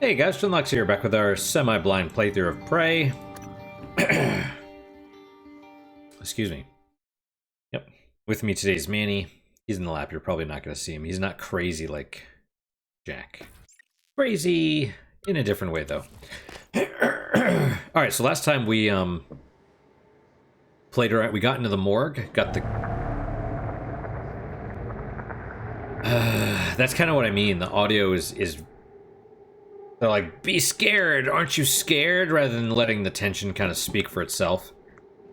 Hey guys, Shinlox here, back with our semi-blind playthrough of Prey. Excuse me. Yep. With me today is Manny. He's in the lab. You're probably not going to see him. He's not crazy like Jack. Crazy in a different way, though. Alright, so last time we played around, we got into the morgue, got the... that's kind of what I mean. The audio is they're like, be scared, aren't you scared? Rather than letting the tension kind of speak for itself.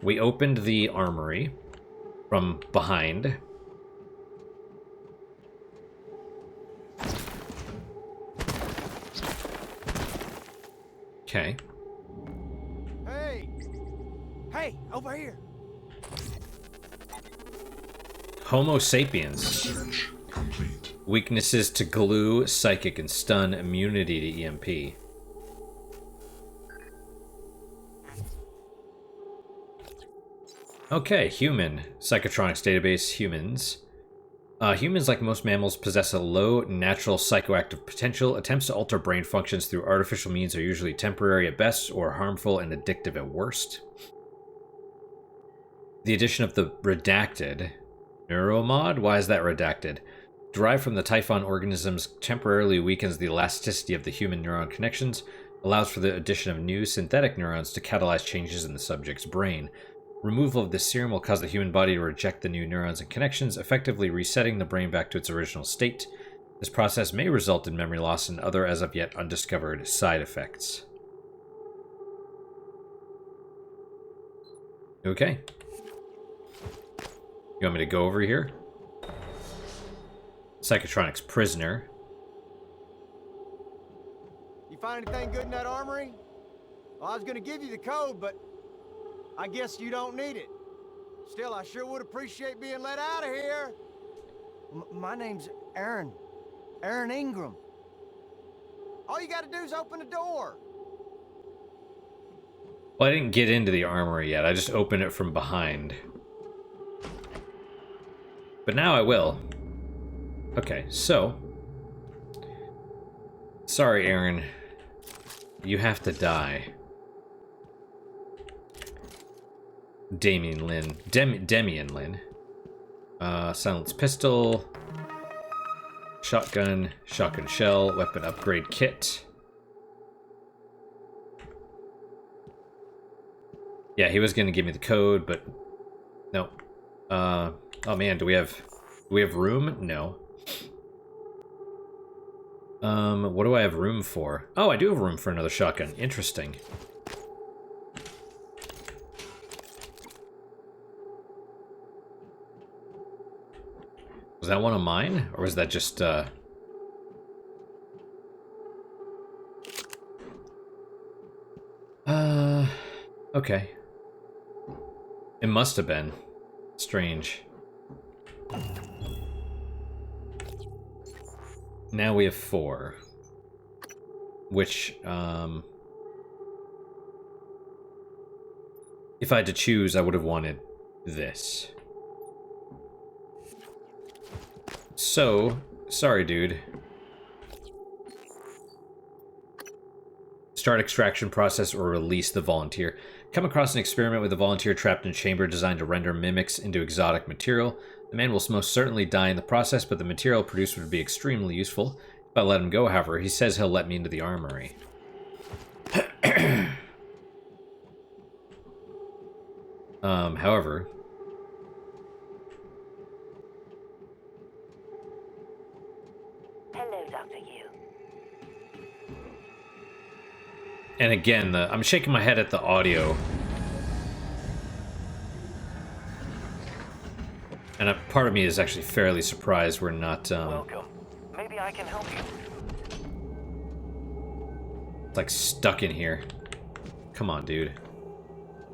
We opened the armory from behind. Okay. Hey, over here. Homo sapiens. Search complete. Weaknesses to glue, psychic, and stun, immunity to EMP. Okay, human. Psychotronics database, humans. Humans, like most mammals, possess a low natural psychoactive potential. Attempts to alter brain functions through artificial means are usually temporary at best or harmful and addictive at worst. The addition of the redacted neuromod? Why is that redacted? Derived from the Typhon organisms, temporarily weakens the elasticity of the human neuron connections, allows for the addition of new synthetic neurons to catalyze changes in the subject's brain. Removal of this serum will cause the human body to reject the new neurons and connections, effectively resetting the brain back to its original state. This process may result in memory loss and other as of yet undiscovered side effects. Okay. You want me to go over here? Psychotronics prisoner. You find anything good in that armory? Well, I was gonna give you the code, but I guess you don't need it. Still, I sure would appreciate being let out of here. My name's Aaron. Aaron Ingram. All you gotta do is open the door. Well, I didn't get into the armory yet. I just opened it from behind. But now I will. Okay, so... Sorry, Aaron. You have to die. Damian Lynn. Demian Lynn. Silenced pistol. Shotgun. Shotgun shell. Weapon upgrade kit. Yeah, he was gonna give me the code, but... No. Oh man, do we have room? No. What do I have room for? Oh, I do have room for another shotgun. Interesting. Was that one of mine? Or was that just, okay. It must have been. Strange. Now we have 4. Which, if I had to choose, I would have wanted this. So, sorry, dude. Start extraction process or release the volunteer. Come across an experiment with a volunteer trapped in a chamber designed to render mimics into exotic material. The man will most certainly die in the process, but the material produced would be extremely useful. If I let him go, however, he says he'll let me into the armory. However... Hello, Dr. Yu. And again, I'm shaking my head at the audio. And a part of me is actually fairly surprised we're not, Welcome. Maybe I can help you. like, stuck in here. Come on, dude.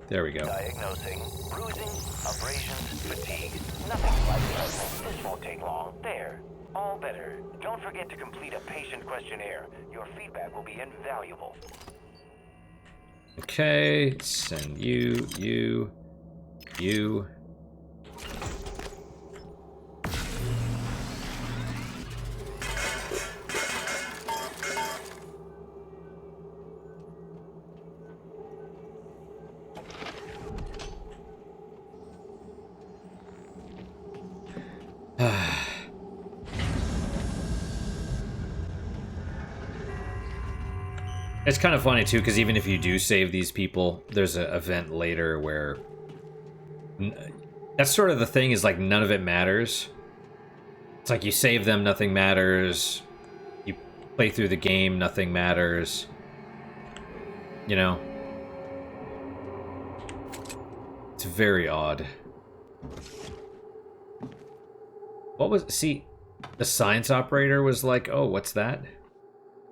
There we go. Diagnosing bruising, abrasions, fatigue. Nothing like that. This won't take long. There. All better. Don't forget to complete a patient questionnaire. Your feedback will be invaluable. Okay, send you. It's kind of funny too, because even if you do save these people, there's an event later where that's sort of the thing, is like none of it matters. It's like you save them, nothing matters. You play through the game, nothing matters. You know? It's very odd. What was... See, the science operator was like, oh, what's that?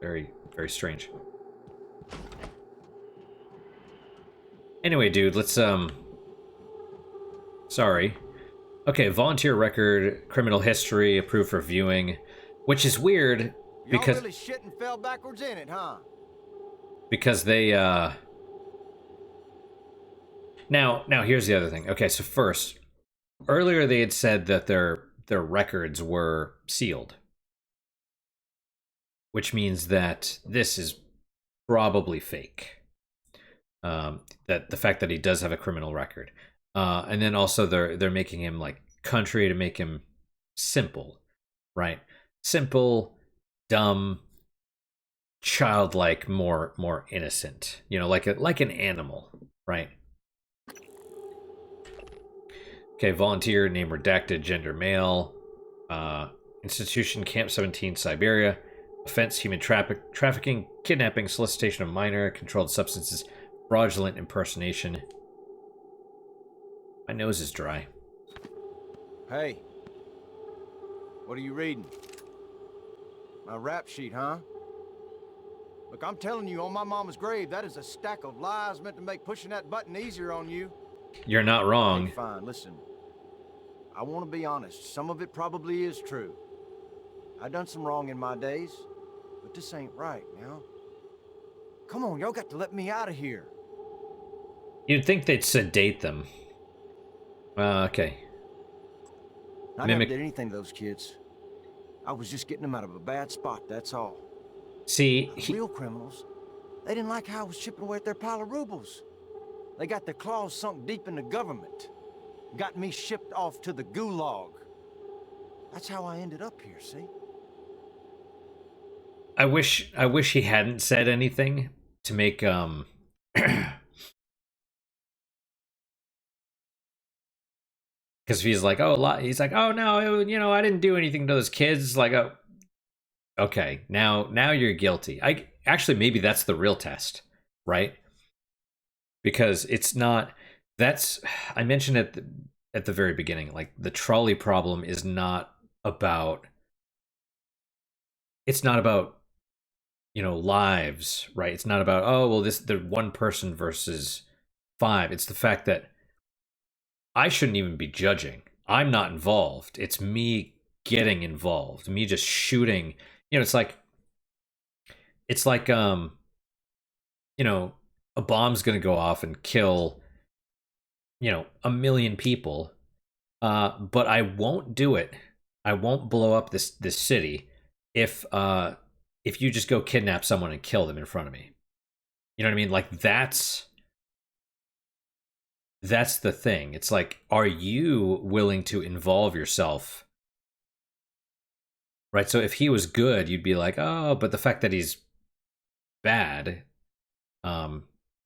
Very, very strange. Anyway, dude, let's, Sorry. Okay, volunteer record, criminal history, approved for viewing. Which is weird, because... Y'all really shit and fell backwards in it, huh? Because they, Now, here's the other thing. Okay, so first, earlier they had said that their records were sealed. Which means that this is probably fake. That the fact that he does have a criminal record. And then also they're making him like country to make him simple, right? Simple, dumb, childlike, more innocent. You know, like an animal, right? Okay, volunteer, name redacted, gender male. Institution, Camp 17, Siberia. Offense, human trafficking, kidnapping, solicitation of minor, controlled substances, fraudulent impersonation. My nose is dry. Hey. What are you reading? My rap sheet, huh? Look, I'm telling you, on my mama's grave, that is a stack of lies meant to make pushing that button easier on you. You're not wrong. Hey, fine, listen. I want to be honest. Some of it probably is true. I done some wrong in my days, but this ain't right now. Come on, y'all got to let me out of here. You'd think they'd sedate them. Okay. I never did anything to those kids. I was just getting them out of a bad spot, that's all. See, Real criminals, they didn't like how I was chipping away at their pile of rubles. They got their claws sunk deep in the government. Got me shipped off to the gulag. That's how I ended up here, see? I wish he hadn't said anything to make because he's like, oh, he's like, oh no, you know, I didn't do anything to those kids. Like, oh, okay, now you're guilty. I actually, maybe that's the real test, right? Because it's not. That's, I mentioned it at the very beginning. Like, the trolley problem is not about. It's not about, you know, lives, right? It's not about, oh well, the one person versus 5. It's the fact that I shouldn't even be judging. I'm not involved. It's me getting involved. Me just shooting. You know, it's like, you know, a bomb's gonna go off and kill, you know, 1 million people. But I won't do it. I won't blow up this city if you just go kidnap someone and kill them in front of me. You know what I mean? Like, that's the thing. It's like, are you willing to involve yourself? Right? So if he was good, you'd be like, oh, but the fact that he's bad,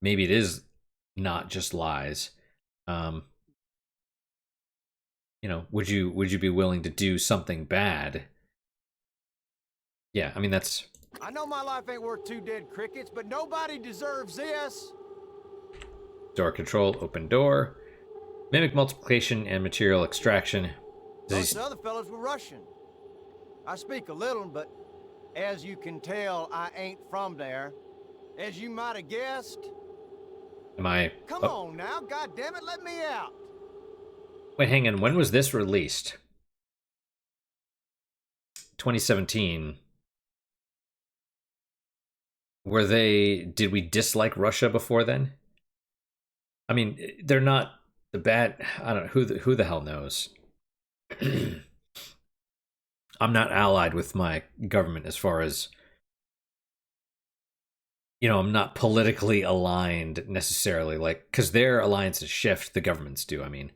maybe it is not just lies. You know, would you be willing to do something bad? Yeah, I mean, that's... I know my life ain't worth 2 dead crickets, but nobody deserves this. Door control, open door. Mimic multiplication and material extraction. Most other fellas were Russian. I speak a little, but as you can tell, I ain't from there. As you might have guessed. Am I... Come on now, goddammit, let me out. Wait, hang on. When was this released? 2017. Did we dislike Russia before then? I mean, they're not the bad... I don't know. Who the hell knows? I'm not allied with my government as far as... You know, I'm not politically aligned necessarily. Like, because their alliances shift, the governments do, I mean.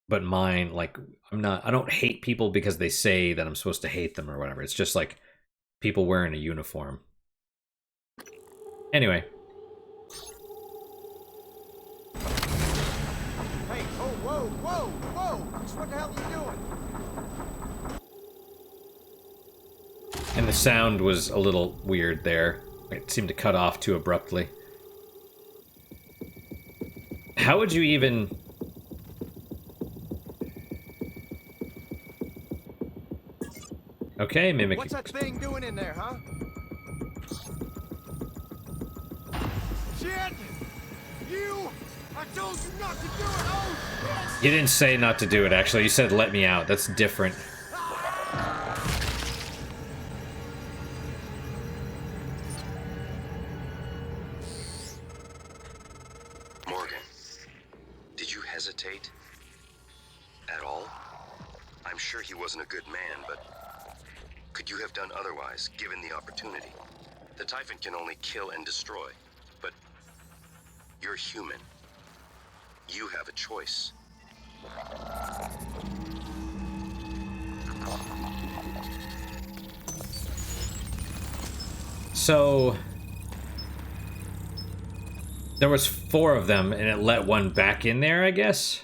But mine, like, I don't hate people because they say that I'm supposed to hate them or whatever. It's just like people wearing a uniform. Anyway. Hey, oh, whoa, whoa, whoa! Just what the hell are you doing? And the sound was a little weird there. It seemed to cut off too abruptly. How would you even... Okay, mimic. What's that thing doing in there, huh? Shit! You! I told you not to do it! Oh, shit! You didn't say not to do it, actually. You said let me out. That's different. Morgan, did you hesitate? At all? I'm sure he wasn't a good man, but could you have done otherwise, given the opportunity? The Typhon can only kill and destroy, but you're human. You have a choice. So... there was 4 of them, and it let one back in there, I guess?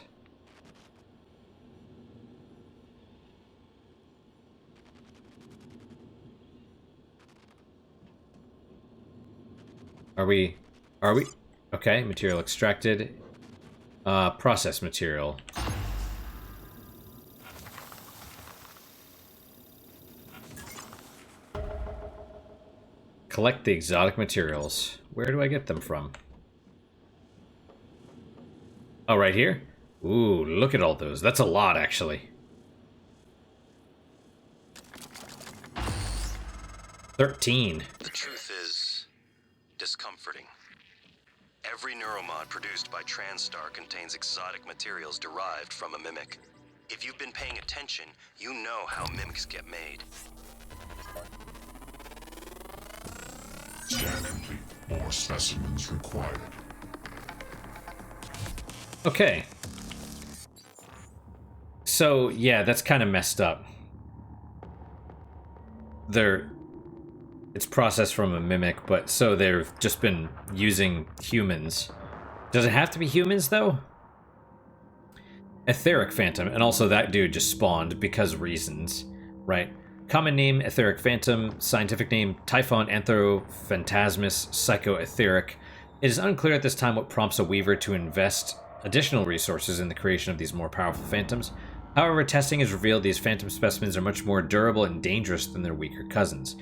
Are we... Okay, material extracted. Process material. Collect the exotic materials. Where do I get them from? Oh, right here? Ooh, look at all those. That's a lot, actually. 13. The truth is discomforting. Every neuromod produced by TranStar contains exotic materials derived from a mimic. If you've been paying attention, you know how mimics get made. Scan complete. More specimens required. Okay. So, yeah, that's kind of messed up. It's processed from a mimic, but so they've just been using humans. Does it have to be humans, though? Etheric Phantom, and also that dude just spawned because reasons, right? Common name, Etheric Phantom. Scientific name, Typhon Anthrophantasmus Psychoetheric. It is unclear at this time what prompts a Weaver to invest additional resources in the creation of these more powerful phantoms. However, testing has revealed these phantom specimens are much more durable and dangerous than their weaker cousins.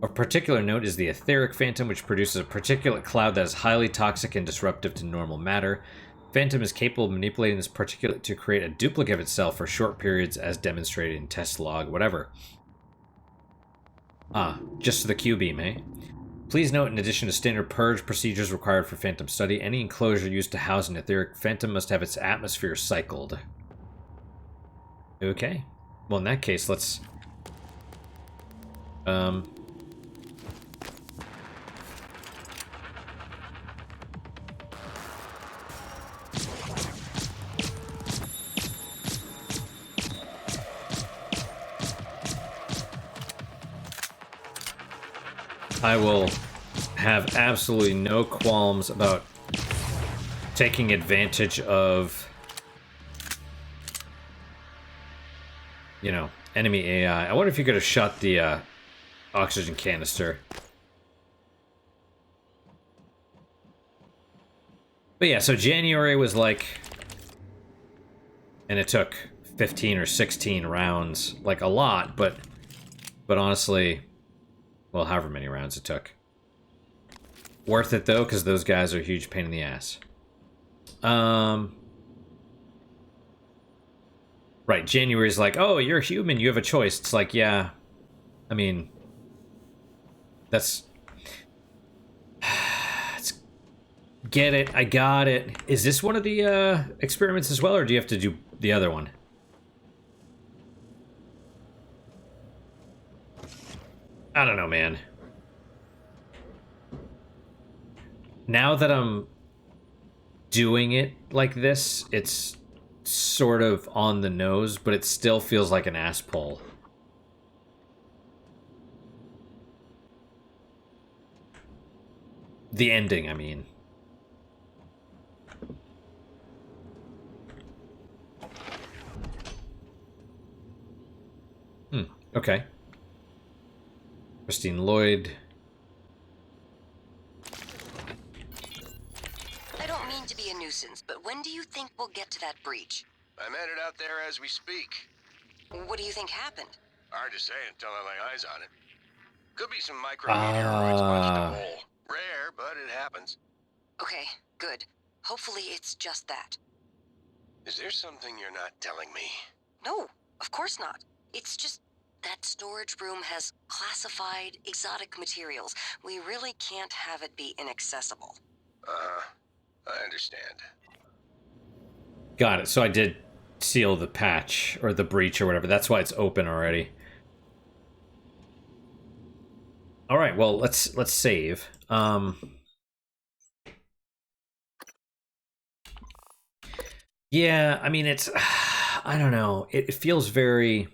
Of particular note is the Etheric Phantom, which produces a particulate cloud that is highly toxic and disruptive to normal matter. Phantom is capable of manipulating this particulate to create a duplicate of itself for short periods, as demonstrated in test log, whatever. Just the Q-beam, eh? Please note, in addition to standard purge procedures required for Phantom study, any enclosure used to house an Etheric Phantom must have its atmosphere cycled. Okay. Well, in that case, let's... I will have absolutely no qualms about taking advantage of, you know, enemy AI. I wonder if you could have shot the oxygen canister. But yeah, so January was like, and it took 15 or 16 rounds, like a lot, but honestly, well, however many rounds it took. Worth it though, because those guys are a huge pain in the ass. Right, January's like, oh, you're human, you have a choice. It's like, yeah, I mean, that's... Get it, I got it. Is this one of the experiments as well, or do you have to do the other one? I don't know, man. Now that I'm doing it like this, it's sort of on the nose, but it still feels like an ass pull. The ending, I mean. Okay. Christine Lloyd. I don't mean to be a nuisance, but when do you think we'll get to that breach? I'm headed out there as we speak. What do you think happened? Hard to say until I lay eyes on it. Could be some micrometeor or it's punched a hole. Rare, but it happens. Okay, good. Hopefully it's just that. Is there something you're not telling me? No, of course not. It's just that storage room has classified exotic materials. We really can't have it be inaccessible. I understand. Got it. So I did seal the patch or the breach or whatever. That's why it's open already. All right. Well, let's save. Yeah. I mean, it's. I don't know. It feels very.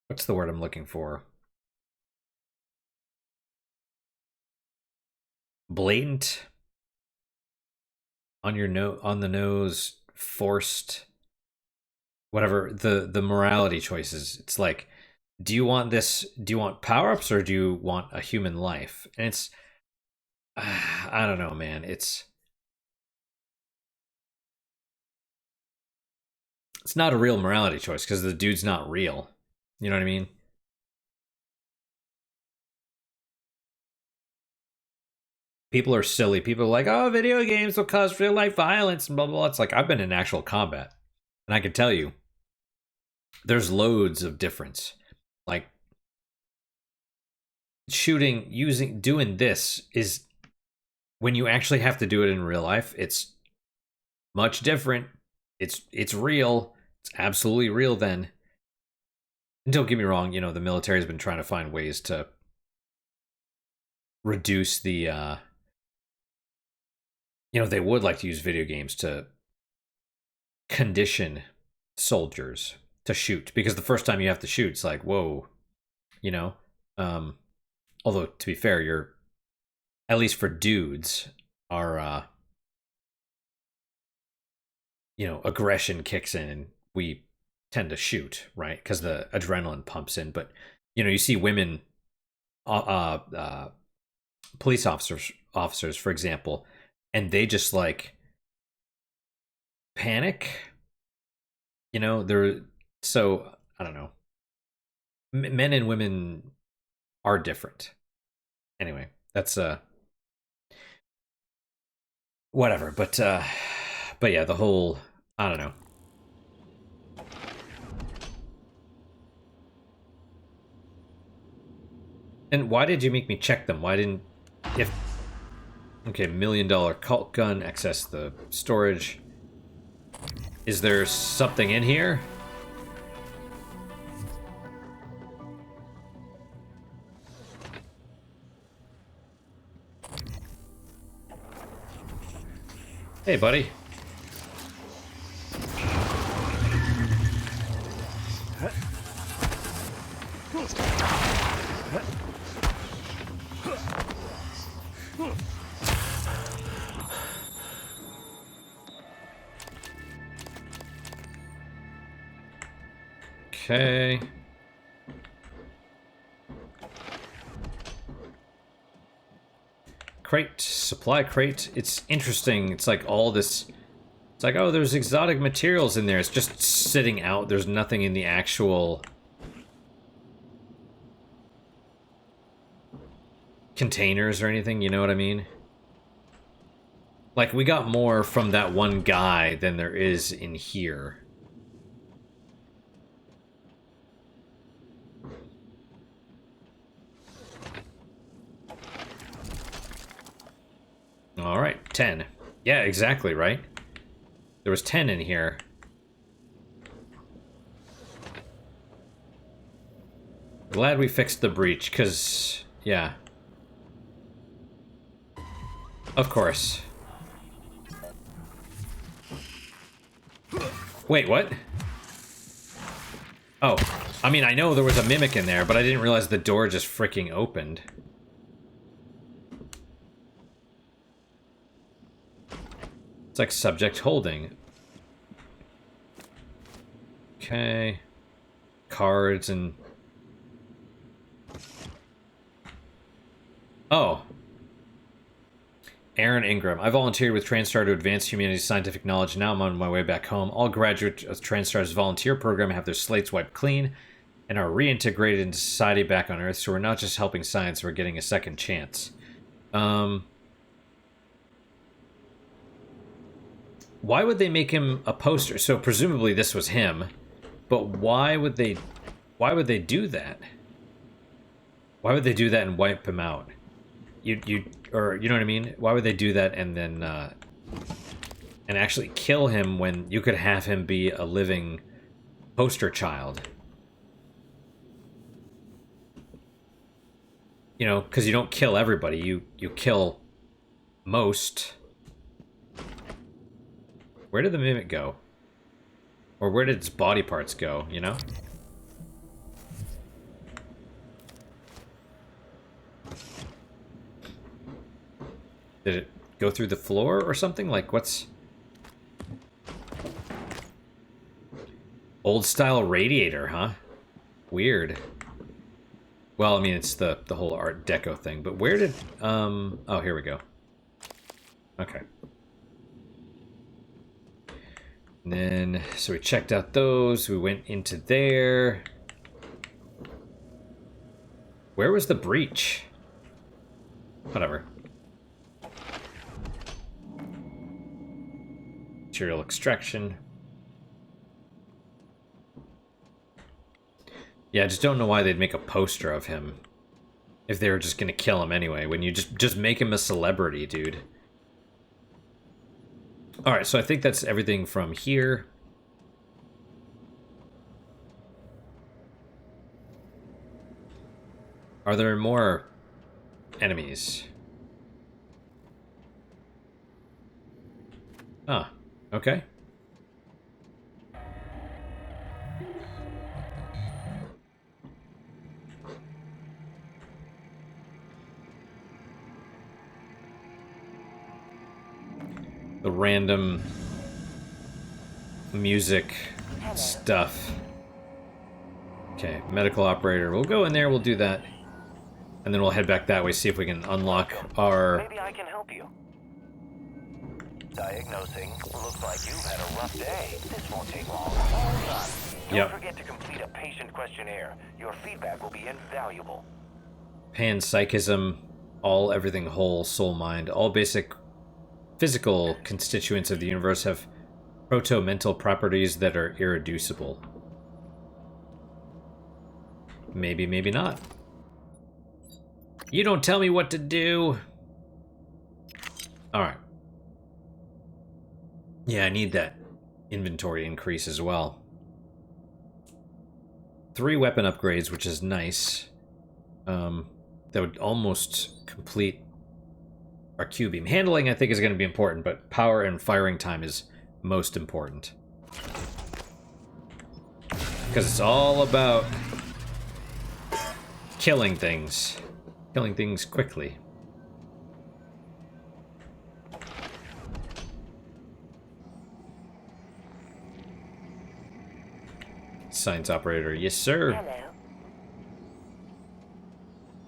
What's the word I'm looking for? Blatant. On the nose, forced, whatever the morality choices. It's like, do you want this? Do you want power-ups or do you want a human life? And it's, I don't know, man. It's not a real morality choice because the dude's not real. You know what I mean? People are silly. People are like, oh, video games will cause real life violence and blah, blah, blah. It's like, I've been in actual combat. And I can tell you, there's loads of difference. Like, shooting, doing this is, when you actually have to do it in real life, it's much different. It's real. It's absolutely real then. And don't get me wrong, you know, the military's been trying to find ways to reduce the, you know, they would like to use video games to condition soldiers to shoot, because the first time you have to shoot, it's like, whoa, you know. Although to be fair, you're, at least for dudes, our you know, aggression kicks in and we tend to shoot, right? Because the adrenaline pumps in. But you know, you see women, police officers, for example, and they just like panic. You know, they're so, I don't know. Men and women are different. Anyway, that's whatever. But yeah, the whole, I don't know. And why did you make me check them? Why didn't, if, okay, $1 million cult gun, access the storage. Is there something in here? Hey, buddy. Okay. Crate, supply crate. It's interesting. It's like all this. It's like, oh, there's exotic materials in there. It's just sitting out. There's nothing in the actual containers or anything. You know what I mean? Like, we got more from that one guy than there is in here. All right, 10. Yeah, exactly, right? There was 10 in here. Glad we fixed the breach, because, yeah. Of course. Wait, what? Oh, I mean, I know there was a mimic in there, but I didn't realize the door just freaking opened. like subject holding. Okay. Cards and... Oh. Aaron Ingram. I volunteered with TrainStar to advance humanity's scientific knowledge. Now I'm on my way back home. All graduates of TrainStar's volunteer program have their slates wiped clean and are reintegrated into society back on Earth. So we're not just helping science, we're getting a second chance. Why would they make him a poster? So presumably this was him, but why would they do that? Why would they do that and wipe him out? Or you know what I mean? Why would they do that and then and actually kill him when you could have him be a living poster child? You know, because you don't kill everybody. You kill most. Where did the mimic go? Or where did its body parts go, you know? Did it go through the floor or something? Like, what's... Old style radiator, huh? Weird. Well, I mean, it's the whole Art Deco thing, but where did... Oh, here we go. Okay. And then, so we checked out those, we went into there. Where was the breach? Whatever. Material extraction. Yeah, I just don't know why they'd make a poster of him if they were just gonna kill him anyway, when you just make him a celebrity, dude. Alright, so I think that's everything from here. Are there more enemies? Ah, okay. The random music stuff. Okay, medical operator. We'll go in there, we'll do that. And then we'll head back that way, see if we can unlock our... Maybe I can help you. Diagnosing. Looks like you've had a rough day. This won't take long. All done. Don't forget to complete a patient questionnaire. Your feedback will be invaluable. Panpsychism, all, everything, whole, soul, mind. All basic physical constituents of the universe have proto-mental properties that are irreducible. Maybe, maybe not. You don't tell me what to do. Alright. Yeah, I need that inventory increase as well. 3 weapon upgrades, which is nice. That would almost complete our Q-beam. Handling, I think, is going to be important, but power and firing time is most important. Because it's all about killing things. Killing things quickly. Science operator, yes sir. Hello.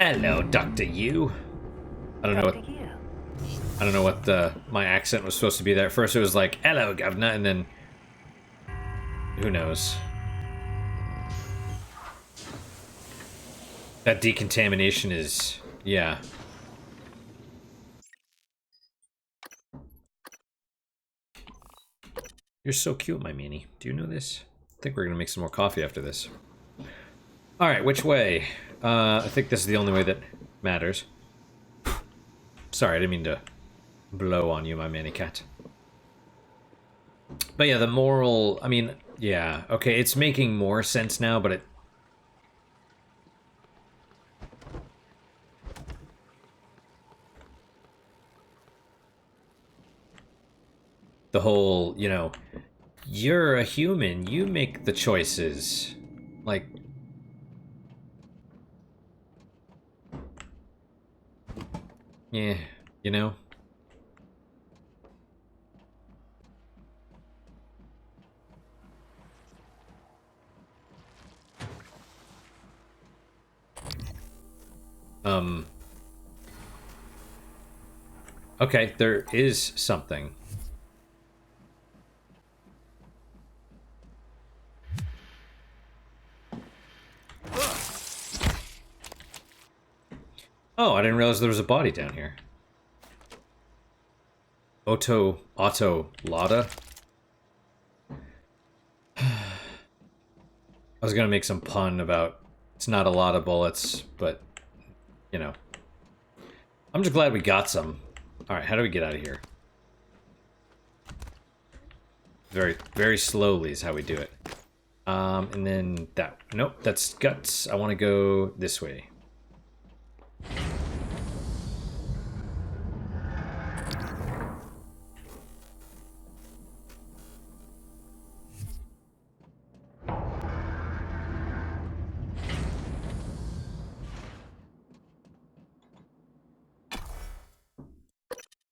Hello, Dr. Yu. I don't know what my accent was supposed to be there. At first it was like, hello, governor, and then who knows. That decontamination is, yeah. You're so cute, my meanie. Do you know this? I think we're gonna make some more coffee after this. Alright, which way? I think this is the only way that matters. Sorry, I didn't mean to blow on you, my manny cat. But yeah, the moral, I mean, yeah, okay, it's making more sense now, but it... The whole, you know, you're a human, you make the choices. Like... Yeah, you know? Okay, there is something. Oh, I didn't realize there was a body down here. Otto Lada. I was gonna make some pun about it's not a lot of bullets, but you know. I'm just glad we got some. Alright, how do we get out of here? Very, very slowly is how we do it. And then that. Nope, that's guts. I want to go this way.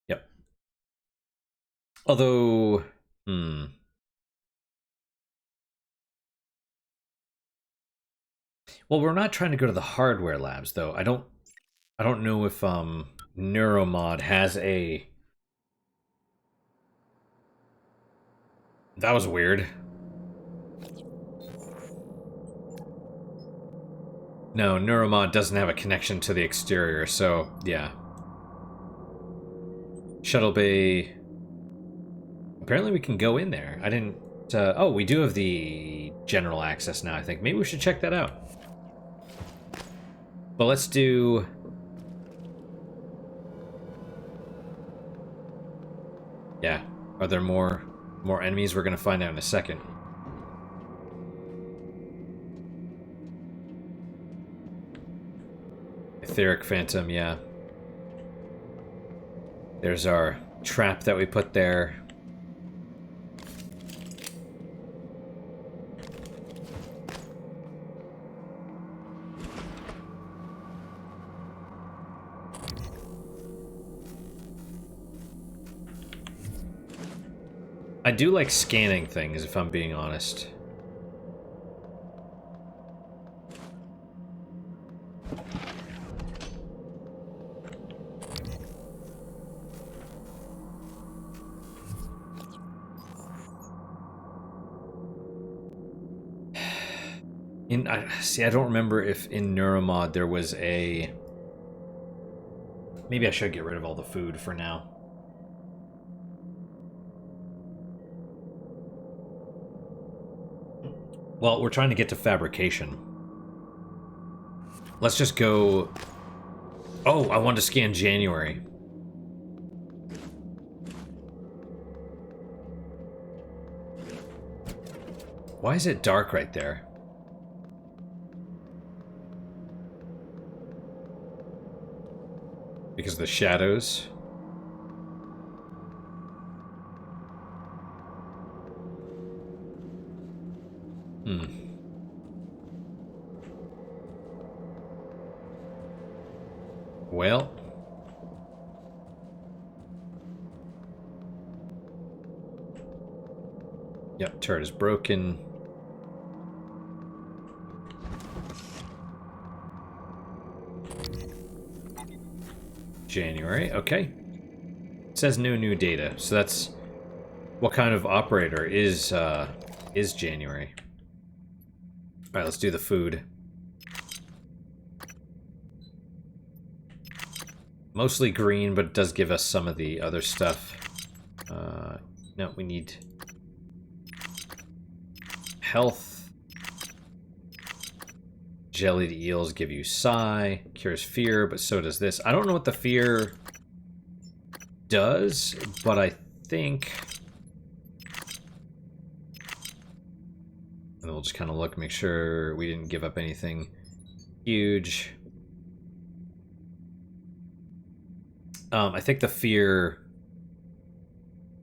Yep. Although, well, we're not trying to go to the hardware labs, though. I don't know if Neuromod has a. That was weird. No, Neuromod doesn't have a connection to the exterior, so yeah. Shuttle bay. Apparently we can go in there. I didn't. Oh, we do have the general access now, I think. Maybe we should check that out. But let's do. Yeah. Are there more enemies? We're gonna find out in a second. Etheric Phantom, yeah. There's our trap that we put there. I do like scanning things, if I'm being honest. See, I don't remember if in Neuromod there was a... Maybe I should get rid of all the food for now. Well, we're trying to get to fabrication. Let's just go... Oh, I wanted to scan January. Why is it dark right there? Because of the shadows. Well. Yep, turret is broken. January, okay. It says no new data, so that's what kind of operator is January. Alright, let's do the food. Mostly green, but it does give us some of the other stuff. No, we need health. Jellied eels give you psi, cures fear, but so does this. I don't know what the fear does, but I think... And we'll just kind of look, make sure we didn't give up anything huge. I think the fear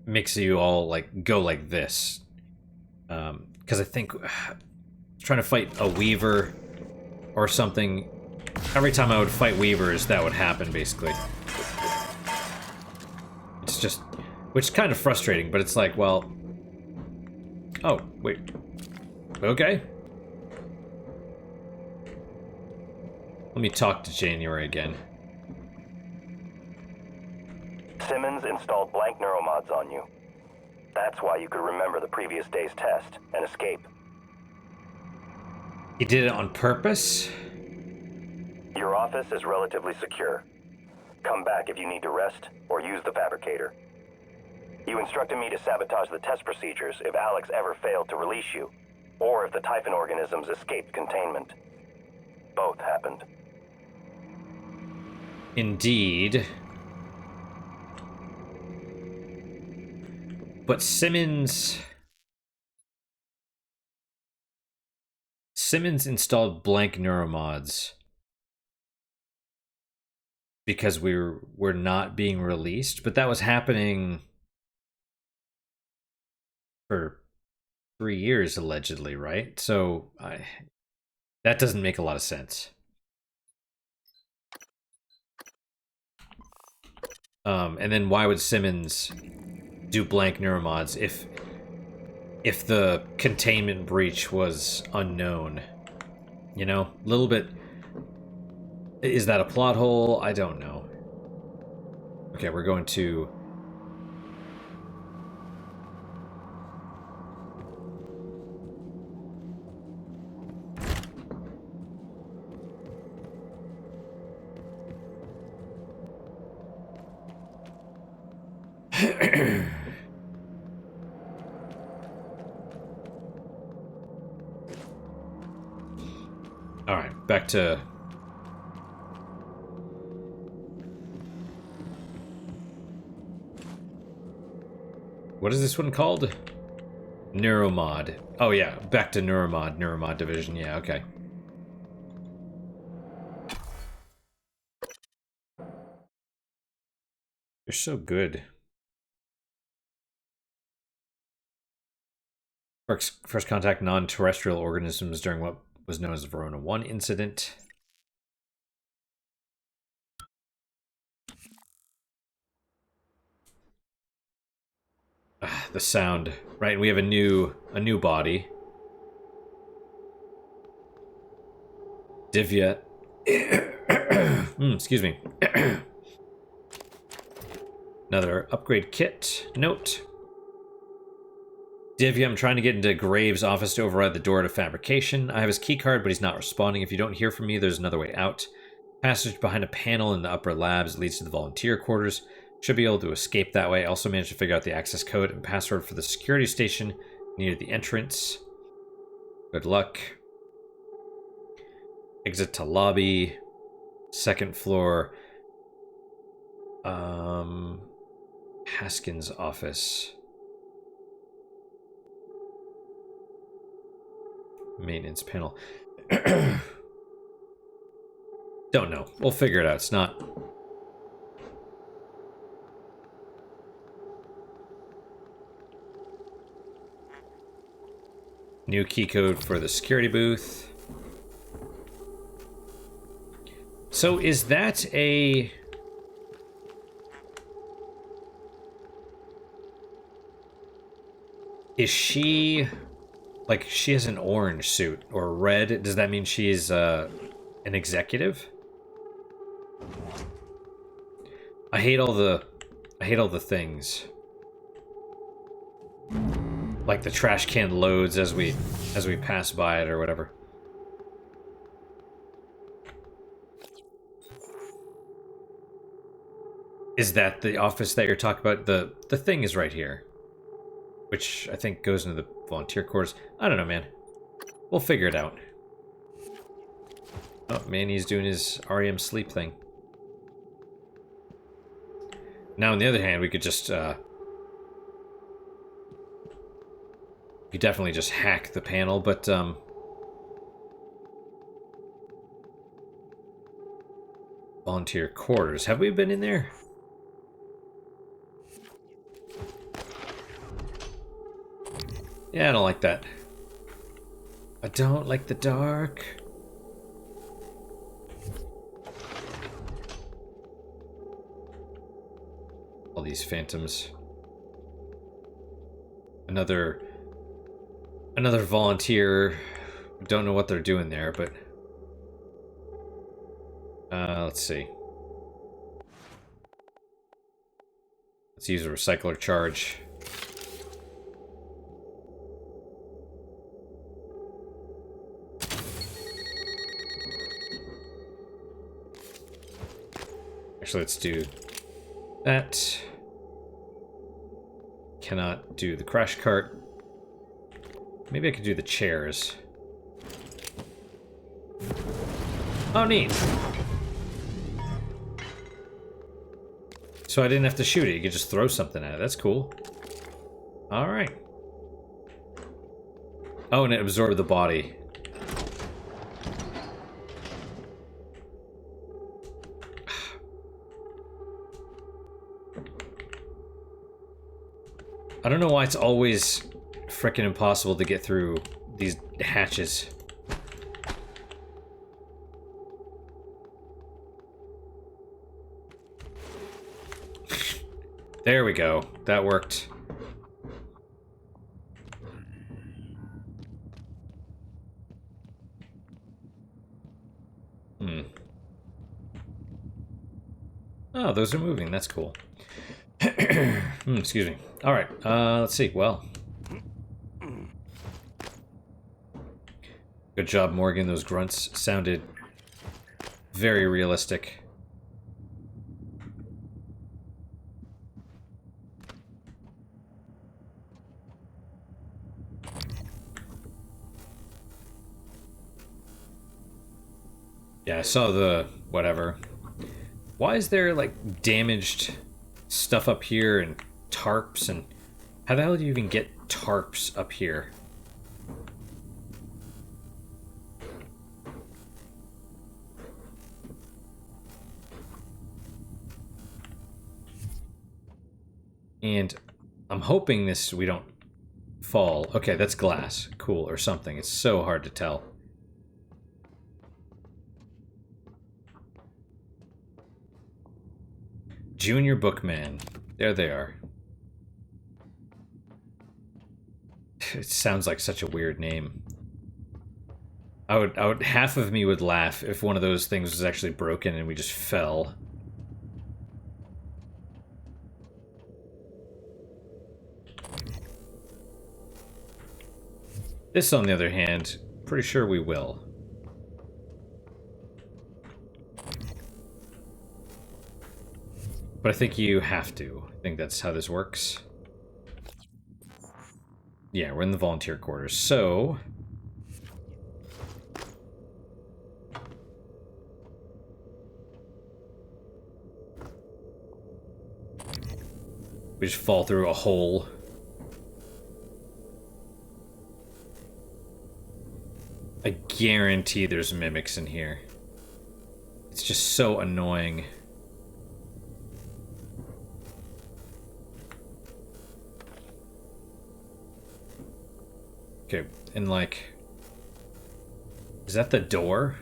makes you all like go like this, because I think trying to fight a weaver or something, every time I would fight weavers, that would happen basically. It's just, which is kind of frustrating, but it's like, well, oh wait, okay. Let me talk to January again. Simmons installed blank neuromods on you. That's why you could remember the previous day's test and escape. He did it on purpose? Your office is relatively secure. Come back if you need to rest or use the fabricator. You instructed me to sabotage the test procedures if Alex ever failed to release you, or if the Typhon organisms escaped containment. Both happened. Indeed. But Simmons installed blank neuromods because we're not being released, but that was happening for 3 years allegedly, right? So that doesn't make a lot of sense. And then why would Simmons do blank neuromods if the containment breach was unknown? You know, a little bit. Is that a plot hole? I don't know. Okay, we're going to... Alright, back to... What is this one called? Neuromod. Oh yeah, back to Neuromod division, yeah, okay. You're so good. First contact non-terrestrial organisms during what was known as the Verona 1 incident. The sound, right? We have a new body. Divya. Excuse me. Another upgrade kit. Note. Divya, I'm trying to get into Graves' office to override the door to fabrication. I have his keycard, but he's not responding. If you don't hear from me, there's another way out. Passage behind a panel in the upper labs leads to the volunteer quarters. Should be able to escape that way. Also managed to figure out the access code and password for the security station near the entrance. Good luck. Exit to lobby. Second floor. Haskins' office. Maintenance panel. Don't know. We'll figure it out. It's not... New key code for the security booth. So is that a... Is she... Like, she has an orange suit, or red. Does that mean she's an executive? I hate all the things. Like the trash can loads as we pass by it or whatever. Is that the office that you're talking about? The thing is right here. Which I think goes into the volunteer quarters. I don't know, man. We'll figure it out. Oh, Manny's doing his REM sleep thing. Now, on the other hand, we could just, we could definitely just hack the panel, but, volunteer quarters. Have we been in there? Yeah, I don't like that. I don't like the dark. All these phantoms. Another volunteer. Don't know what they're doing there, but Let's see. Let's use a recycler charge. Actually, let's do that. Cannot do the crash cart. Maybe I could do the chairs. Oh, neat. So I didn't have to shoot it. You could just throw something at it. That's cool. All right. Oh, and it absorbed the body. I don't know why it's always frickin' impossible to get through these hatches. There we go. That worked. Oh, those are moving. That's cool. Excuse me. All right. Let's see. Well, good job, Morgan. Those grunts sounded very realistic. Yeah, I saw the whatever. Why is there like damaged stuff up here and tarps, and how the hell do you even get tarps up here? And I'm hoping we don't fall. Okay, that's glass. Cool, or something. It's so hard to tell. Junior Bookman. There they are. It sounds like such a weird name. Half of me would laugh if one of those things was actually broken and we just fell. This, on the other hand, pretty sure we will. But I think you have to. I think that's how this works. Yeah, we're in the volunteer quarters, so... we just fall through a hole. I guarantee there's mimics in here. It's just so annoying. Okay, and like... is that the door?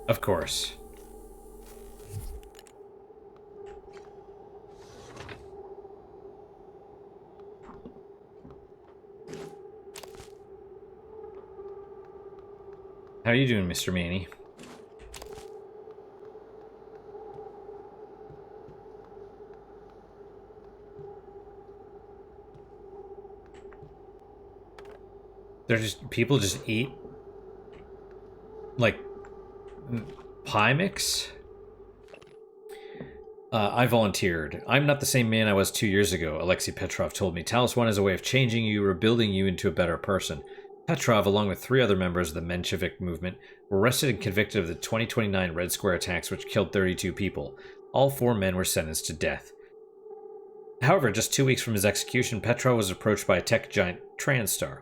Of course. How are you doing, Mr. Manny? People just eat like pie mix? I volunteered. I'm not the same man I was 2 years ago, Alexei Petrov told me. Talos 1 is a way of changing you, rebuilding you into a better person. Petrov, along with 3 other members of the Menshevik movement, were arrested and convicted of the 2029 Red Square attacks, which killed 32 people. All 4 men were sentenced to death. However, just 2 weeks from his execution, Petrov was approached by a tech giant, TranStar.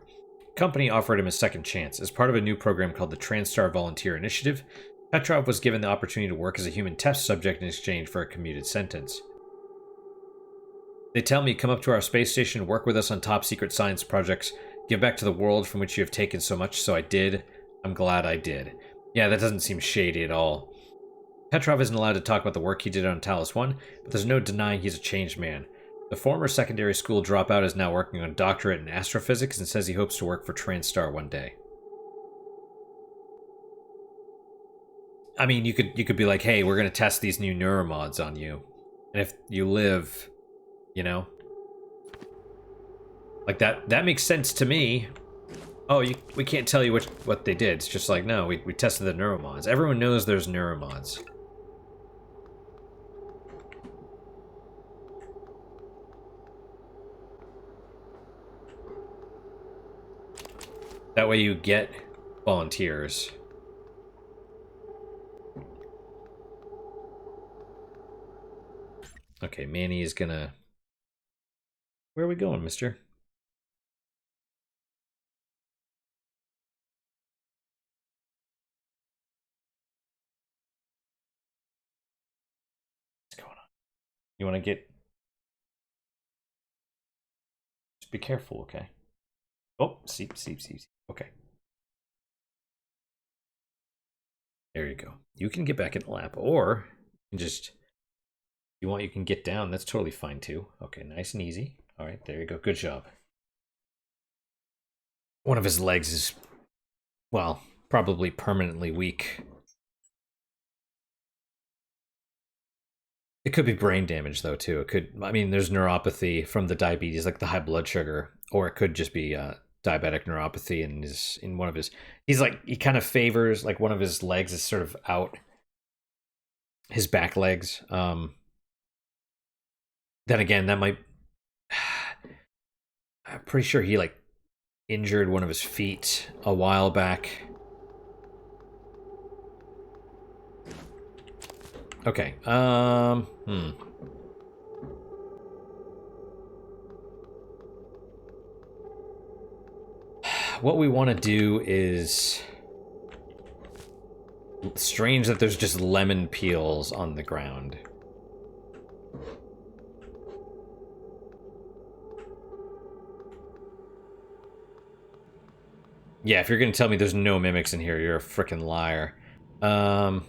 The company offered him a second chance. As part of a new program called the TranStar Volunteer Initiative, Petrov was given the opportunity to work as a human test subject in exchange for a commuted sentence. They tell me, come up to our space station, work with us on top secret science projects, give back to the world from which you have taken so much, so I did. I'm glad I did. Yeah, that doesn't seem shady at all. Petrov isn't allowed to talk about the work he did on Talos 1, but there's no denying he's a changed man. The former secondary school dropout is now working on a doctorate in astrophysics and says he hopes to work for Transstar one day. I mean, you could be like, hey, we're going to test these new neuromods on you. And if you live, you know? Like, that makes sense to me. Oh, we can't tell you what they did. It's just like, no, we tested the neuromods. Everyone knows there's neuromods. That way you get volunteers. Okay, Manny is gonna... Where are we going, mister? What's going on? You want to get... Just be careful, okay? Oh, seep. Okay. There you go. You can get back in the lap, or you can just... If you want, you can get down. That's totally fine, too. Okay, nice and easy. All right, there you go. Good job. One of his legs is, well, probably permanently weak. It could be brain damage, though, too. It could, I mean, there's neuropathy from the diabetes, like the high blood sugar, or it could just be diabetic neuropathy in one of his... he kind of favors, like, one of his legs is sort of out. His back legs. Then again, that might... I'm pretty sure he, like, injured one of his feet a while back. Okay, What we want to do is... Strange that there's just lemon peels on the ground. Yeah, if you're gonna tell me there's no mimics in here, you're a frickin' liar. Yeah,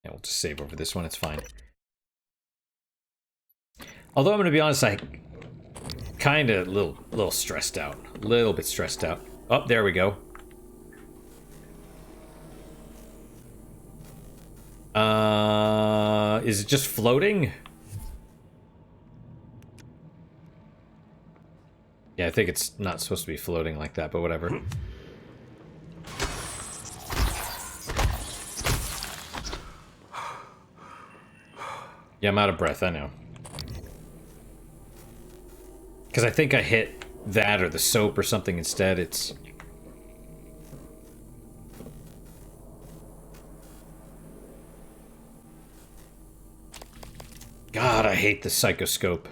we'll just save over this one, it's fine. Although I'm gonna be honest, I kinda a little stressed out. A little bit stressed out. Oh, there we go. Is it just floating? Yeah, I think it's not supposed to be floating like that, but whatever. Yeah, I'm out of breath, I know. Because I think I hit that or the soap or something instead. It's... God, I hate the psychoscope.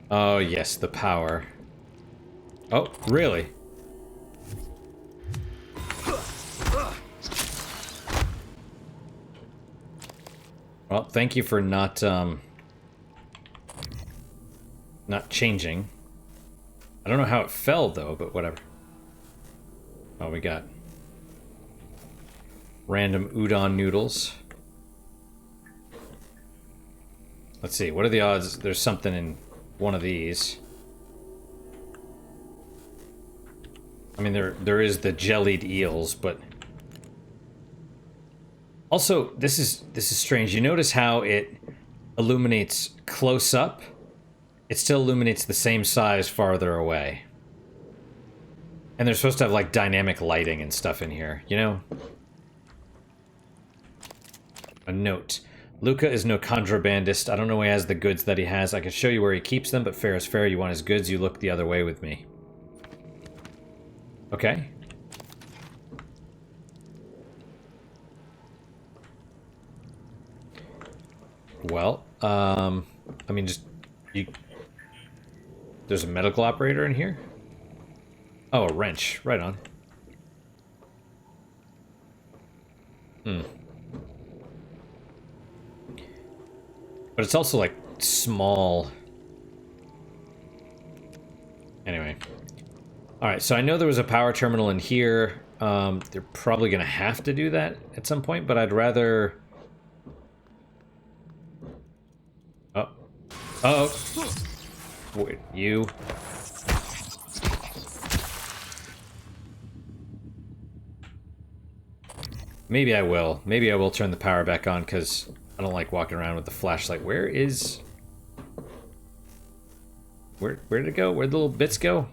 Oh, yes, the power. Oh, really? Well, thank you for not changing. I don't know how it fell, though, but whatever. Oh, we got random udon noodles. Let's see, what are the odds there's something in one of these? I mean, there is the jellied eels, but... Also, this is strange. You notice how it illuminates close up? It still illuminates the same size farther away. And they're supposed to have, like, dynamic lighting and stuff in here, you know? A note. Luca is no contrabandist. I don't know where he has the goods that he has. I can show you where he keeps them, but fair is fair. You want his goods, you look the other way with me. Okay. Well, I mean, just... There's a medical operator in here? Oh, a wrench. Right on. Hmm. But it's also, like, small. Anyway. Alright, so I know there was a power terminal in here. They're probably going to have to do that at some point, but I'd rather... Oh. Uh-oh. Wait, you... Maybe I will. Maybe I will turn the power back on, because I don't like walking around with the flashlight. Where is... Where did it go? Where'd the little bits go?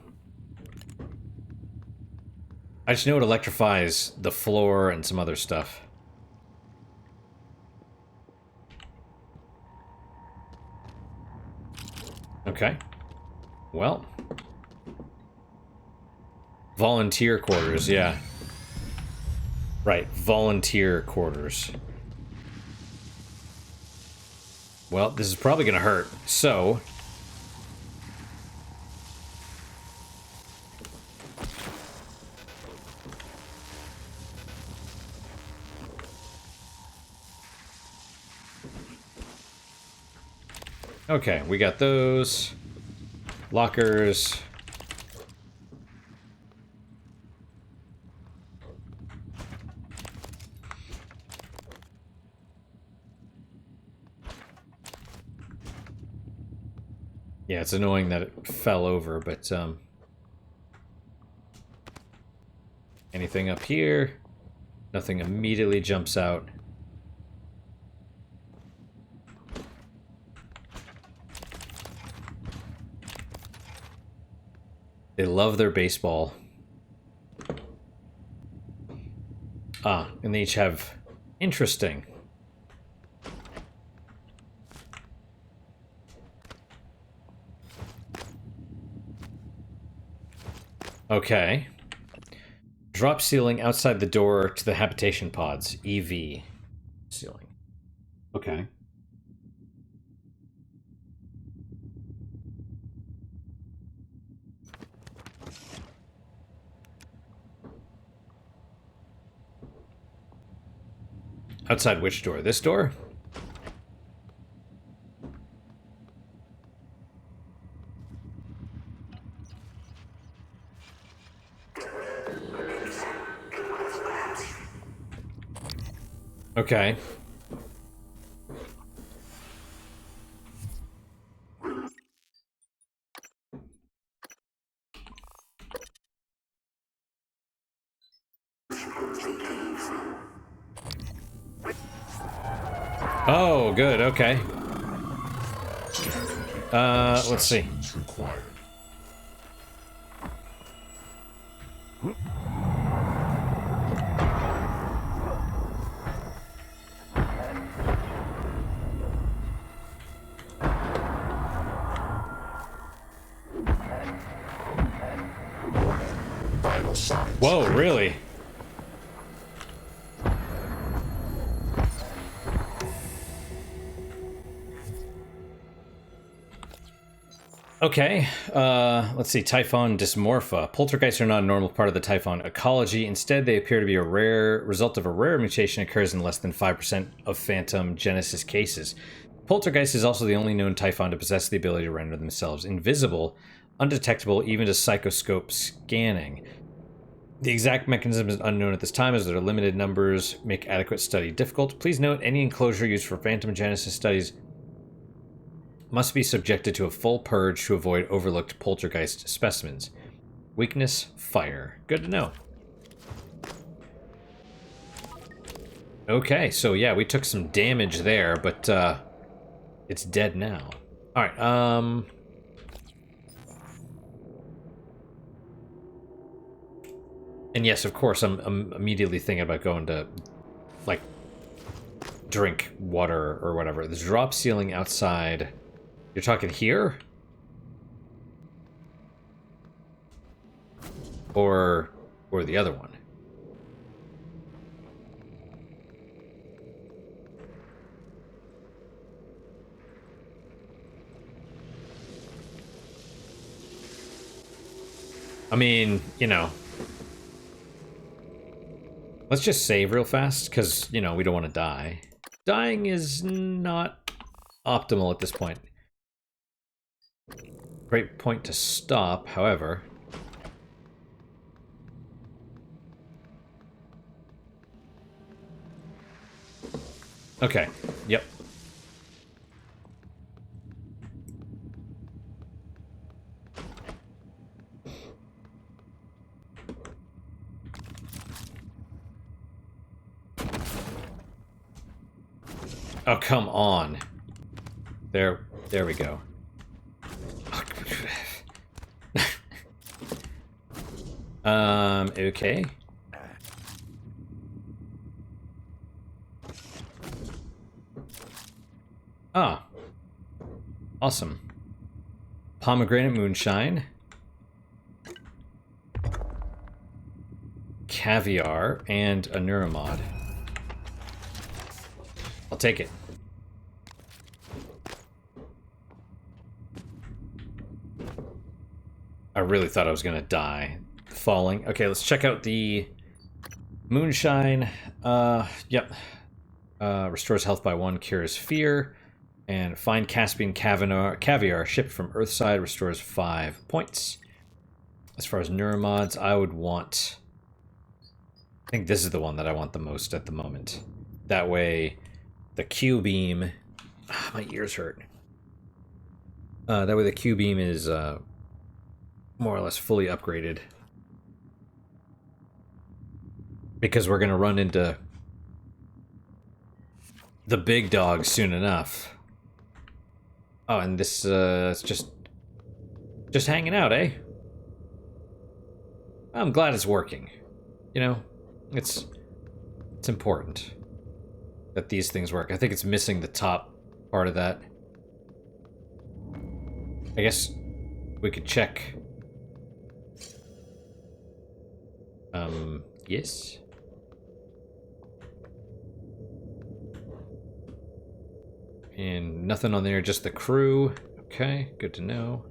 I just know it electrifies the floor and some other stuff. Okay. Well. Volunteer quarters, yeah. Right, volunteer quarters. Well, this is probably gonna hurt, so... Okay, we got those. Lockers. Yeah, it's annoying that it fell over, but, anything up here? Nothing immediately jumps out. They love their baseball. Ah, and they each have... Interesting. Okay. Drop ceiling outside the door to the habitation pods. EV. Ceiling. Okay. Outside which door? This door? Okay. Oh, good, okay. Let's see. Required. Vital signs. Whoa, really? Okay, let's see. Typhon dysmorpha. Poltergeists are not a normal part of the Typhon ecology. Instead, they appear to be a rare result of a rare mutation occurs in less than 5% of Phantom Genesis cases. Poltergeist is also the only known Typhon to possess the ability to render themselves invisible, undetectable even to psychoscope scanning. The exact mechanism is unknown at this time as their limited numbers make adequate study difficult. Please note, any enclosure used for Phantom Genesis studies must be subjected to a full purge to avoid overlooked poltergeist specimens. Weakness, fire. Good to know. Okay, so yeah, we took some damage there, but it's dead now. Alright, and yes, of course, I'm immediately thinking about going to, like, drink water or whatever. This drop ceiling outside... You're talking here? Or the other one? I mean, you know. Let's just save real fast, because, you know, we don't want to die. Dying is not optimal at this point. Great point to stop, however. Okay, yep. Oh, come on. There we go. Okay. Ah. Awesome. Pomegranate moonshine. Caviar and a neuromod. I'll take it. I really thought I was gonna die. Falling. Okay, let's check out the moonshine. Yep. Restores health by 1, cures fear. And fine Caspian caviar shipped from Earthside restores 5 points. As far as neuromods, I would want... I think this is the one that I want the most at the moment. That way, the Q-beam... Ah, my ears hurt. That way the Q-beam is more or less fully upgraded. Because we're going to run into the big dog soon enough. Oh, and this it's just hanging out, eh? I'm glad it's working. You know, it's important that these things work. I think it's missing the top part of that. I guess we could check. Yes. And nothing on there, just the crew. Okay, good to know.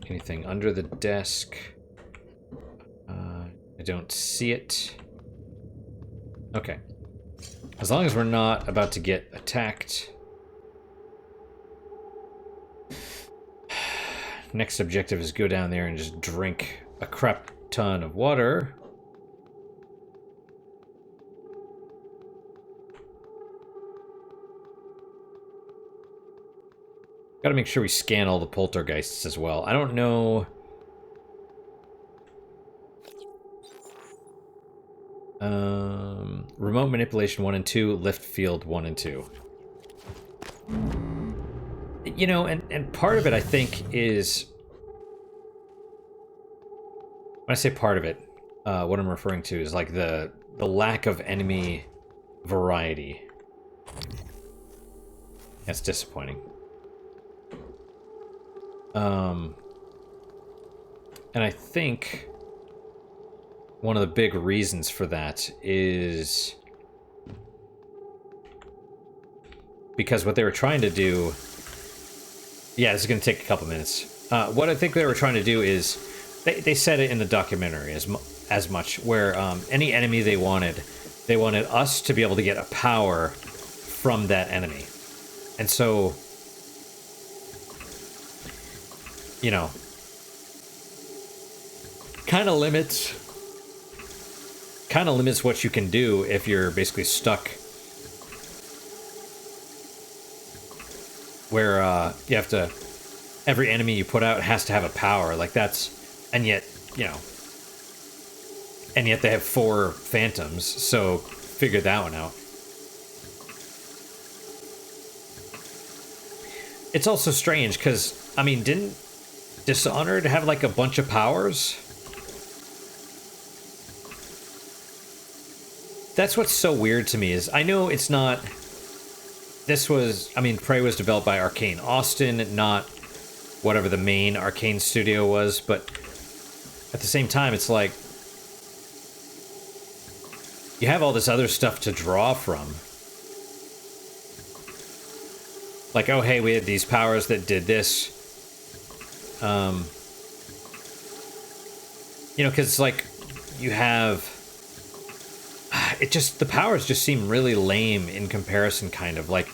Anything under the desk? I don't see it. Okay. As long as we're not about to get attacked. Next objective is go down there and just drink a crap ton of water. Gotta make sure we scan all the poltergeists as well. I don't know... remote manipulation 1 and 2, lift field 1 and 2. You know, and part of it, I think, is... When I say part of it, what I'm referring to is like the lack of enemy variety. That's disappointing. And I think one of the big reasons for that is because what they were trying to do... Yeah, this is going to take a couple minutes. What I think they were trying to do is... They said it in the documentary as much, where any enemy they wanted us to be able to get a power from that enemy. And so... You know, kind of limits what you can do if you're basically stuck where you have to, every enemy you put out has to have a power, like that's, and yet, you know, and yet they have 4 phantoms, so figure that one out. It's also strange because, I mean, didn't Dishonored have like a bunch of powers? That's what's so weird to me is, I know it's not... This was... I mean, Prey was developed by Arcane Austin, not whatever the main Arcane studio was, but at the same time, it's like... You have all this other stuff to draw from. Like, oh, hey, we had these powers that did this. You know, because it's like, you have it just, the powers just seem really lame in comparison, kind of. Like,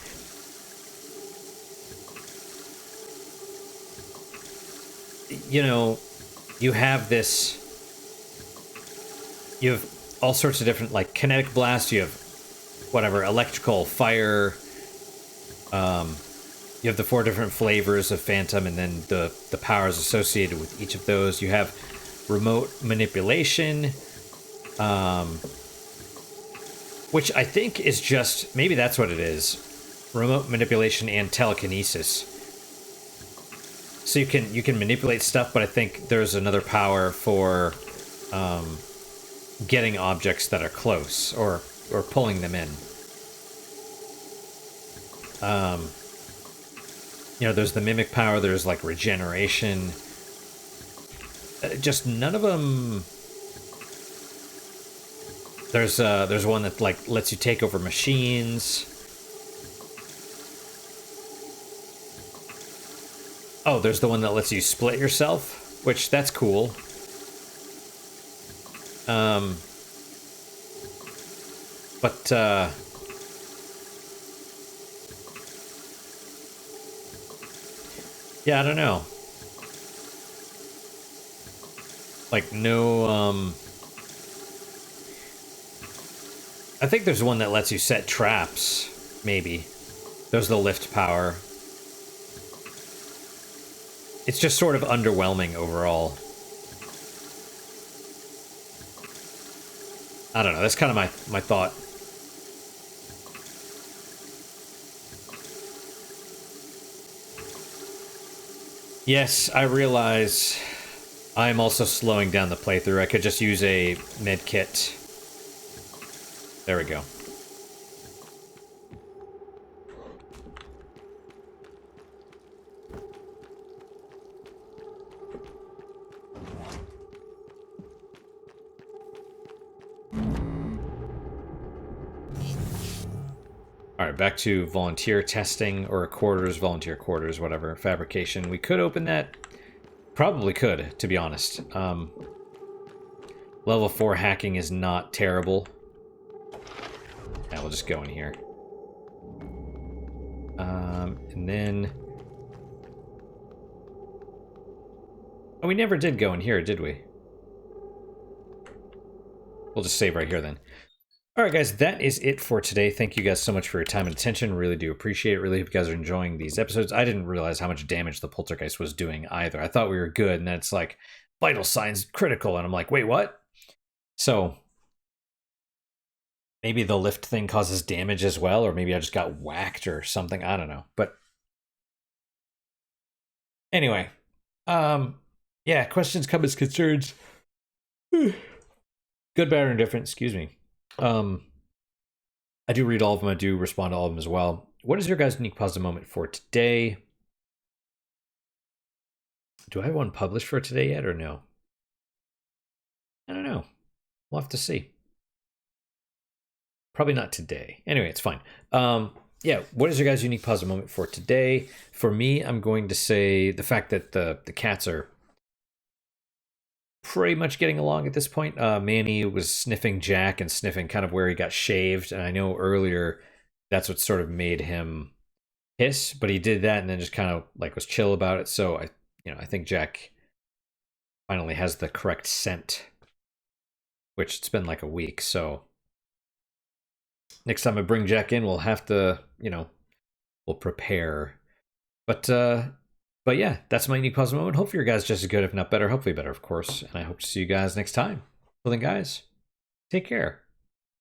you know, you have this, you have all sorts of different, like, kinetic blast, you have whatever, electrical, fire, you have the 4 different flavors of Phantom, and then the powers associated with each of those. You have remote manipulation, which I think is just, maybe that's what it is. Remote manipulation and telekinesis. So you can manipulate stuff, but I think there's another power for getting objects that are close, or pulling them in. You know, there's the mimic power, there's like regeneration. Just none of them. There's one that like lets you take over machines. Oh, there's the one that lets you split yourself, which that's cool. But yeah, I don't know. Like, no, I think there's one that lets you set traps, maybe. There's the lift power. It's just sort of underwhelming overall. I don't know, that's kind of my thought. Yes, I realize I'm also slowing down the playthrough. I could just use a med kit. There we go. Alright, back to volunteer testing, or quarters, volunteer quarters, whatever, fabrication. We could open that. Probably could, to be honest. Level 4 hacking is not terrible. Yeah, we'll just go in here. And then... Oh, we never did go in here, did we? We'll just save right here then. Alright guys, that is it for today. Thank you guys so much for your time and attention. Really do appreciate it. Really hope you guys are enjoying these episodes. I didn't realize how much damage the poltergeist was doing either. I thought we were good, and then it's like, vital signs critical, and I'm like, wait, what? So, maybe the lift thing causes damage as well, or maybe I just got whacked or something. I don't know. But anyway, yeah, questions, comments, concerns. Good, bad, or indifferent, excuse me. I do read all of them. I do respond to all of them as well. What is your guys' unique positive moment for today? Do I have one published for today yet, or no? I don't know. We'll have to see. Probably not today. Anyway, it's fine. Yeah, what is your guys' unique positive moment for today? For me, I'm going to say the fact that the cats are pretty much getting along at this point. Manny was sniffing Jack and sniffing kind of where he got shaved, and I know earlier that's what sort of made him hiss, but he did that and then just kind of like was chill about it. So I think Jack finally has the correct scent, which it's been like a week. So next time I bring Jack in, we'll have to, we'll prepare. But yeah, that's my unique positive moment. Hopefully your guys just as good, if not better. Hopefully better, of course. And I hope to see you guys next time. Well then, guys, take care.